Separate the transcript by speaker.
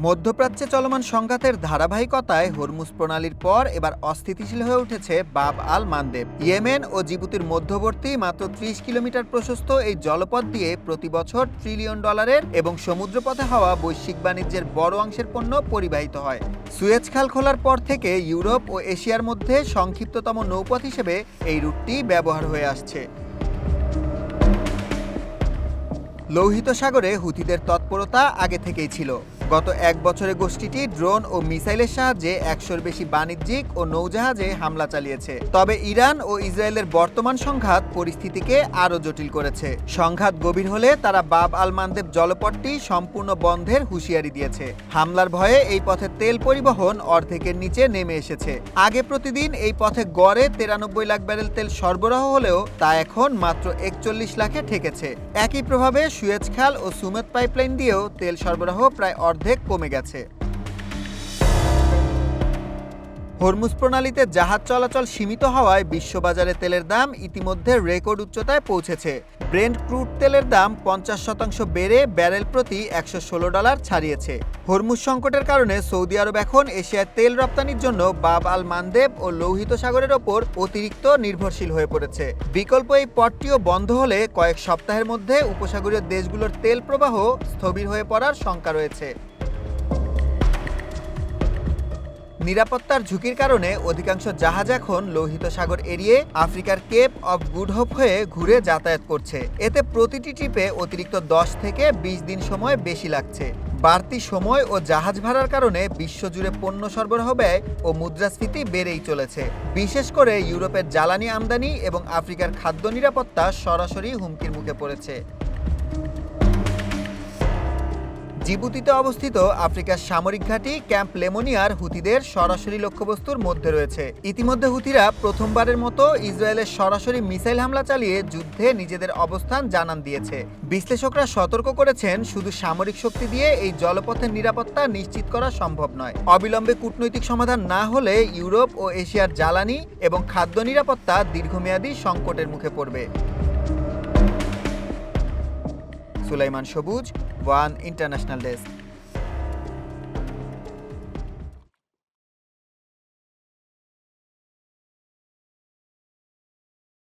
Speaker 1: মধ্যপ্রাচ্যে চলমান সংঘাতের ধারাবাহিকতায় হরমুজ প্রণালীর পর এবার অস্থিতিশীল হয়ে উঠেছে বাব আল মানদেব। ইয়েমেন ও জিবুতির মধ্যবর্তী মাত্র ৩০ কিলোমিটার প্রশস্ত এই জলপথ দিয়ে প্রতি বছর ট্রিলিয়ন ডলারের এবং সমুদ্রপথে হওয়া বৈশ্বিক বাণিজ্যের বড় অংশের পণ্য পরিবাহিত হয়। সুয়েজ খাল খোলার পর থেকে ইউরোপ ও এশিয়ার মধ্যে সংক্ষিপ্ততম নৌপথ হিসেবে এই রুটটি ব্যবহার হয়ে আসছে। লোহিত সাগরে হুথিদের তৎপরতা আগে থেকেই ছিল। গত এক বছরে গোষ্ঠীটি ড্রোন ও মিসাইলের সাহায্যে ১০০-র বেশি বাণিজ্যিক ও নৌজাহাজে হামলা চালিয়েছে। তবে ইরান ও ইসরায়েলের বর্তমান সংঘাত পরিস্থিতিকে আরও জটিল করেছে। সংঘাত গভীর হলে তারা বাব আল মানদেব জলপথটি সম্পূর্ণ বন্ধের হুঁশিয়ারি দিয়েছে। হামলার ভয়ে এই পথে তেল পরিবহন অর্ধেকের নিচে নেমে এসেছে। আগে প্রতিদিন এই পথে গড়ে ৯৩ লাখ ব্যারেল তেল সরবরাহ হলেও তা এখন মাত্র ৪১ লাখে ঠেকেছে। একই প্রভাবে সুয়েজ খাল ও সুমেত পাইপলাইন দিয়েও তেল সরবরাহ প্রায় অর্ধেক কমে গেছে। হরমুজ প্রণালীতে জাহাজ চলাচল সীমিত হওয়ায় বিশ্ববাজারে তেলের দাম ইতিমধ্যে রেকর্ড উচ্চতায় পৌঁছেছে। ব্রেন্ট ক্রুড তেলের দাম ৫০% বেড়ে ব্যারেল প্রতি $১১৬ ছাড়িয়েছে। হরমুজ সংকটের কারণে সৌদি আরব এখন এশিয়ার তেল রপ্তানির জন্য বাব আল মানদেব ও লোহিত সাগরের ওপর অতিরিক্ত নির্ভরশীল হয়ে পড়েছে। বিকল্প এই পথটিও বন্ধ হলে কয়েক সপ্তাহের মধ্যে উপসাগরীয় দেশগুলোর তেল প্রবাহ স্থবির হয়ে পড়ার শঙ্কা রয়েছে। নিরাপত্তার ঝুঁকির কারণে অধিকাংশ জাহাজ এখন লোহিত সাগর এড়িয়ে আফ্রিকার কেপ অফ গুড হোপ হয়ে ঘুরে যাতায়াত করছে। এতে প্রতিটি ট্রিপে অতিরিক্ত ১০ থেকে ২০ দিন সময় বেশি লাগছে। বাড়তি সময় ও জাহাজ ভাড়ার কারণে বিশ্বজুড়ে পণ্য সরবরাহ ব্যয় ও মুদ্রাস্ফীতি বেড়েই চলেছে। বিশেষ করে ইউরোপের জ্বালানি আমদানি এবং আফ্রিকার খাদ্য নিরাপত্তা সরাসরি হুমকির মুখে পড়েছে। জিবুতিতে অবস্থিত আফ্রিকার সামরিক ঘাঁটি ক্যাম্প লেমোনিয়ার হুথিদের সরাসরি লক্ষ্যবস্তুর মধ্যে রয়েছে। ইতিমধ্যে হুথিরা প্রথমবারের মতো ইসরায়েলের সরাসরি মিসাইল হামলা চালিয়ে যুদ্ধে নিজেদের অবস্থান জানান দিয়েছে। বিশ্লেষকরা সতর্ক করেছেন, শুধু সামরিক শক্তি দিয়ে এই জলপথের নিরাপত্তা নিশ্চিত করা সম্ভব নয়। অবিলম্বে কূটনৈতিক সমাধান না হলে ইউরোপ ও এশিয়ার জ্বালানি এবং খাদ্য নিরাপত্তা দীর্ঘমেয়াদী সংকটের মুখে পড়বে। সুলাইমান সবুজ, ওয়ান ইন্টারন্যাশনাল ডেস্ক।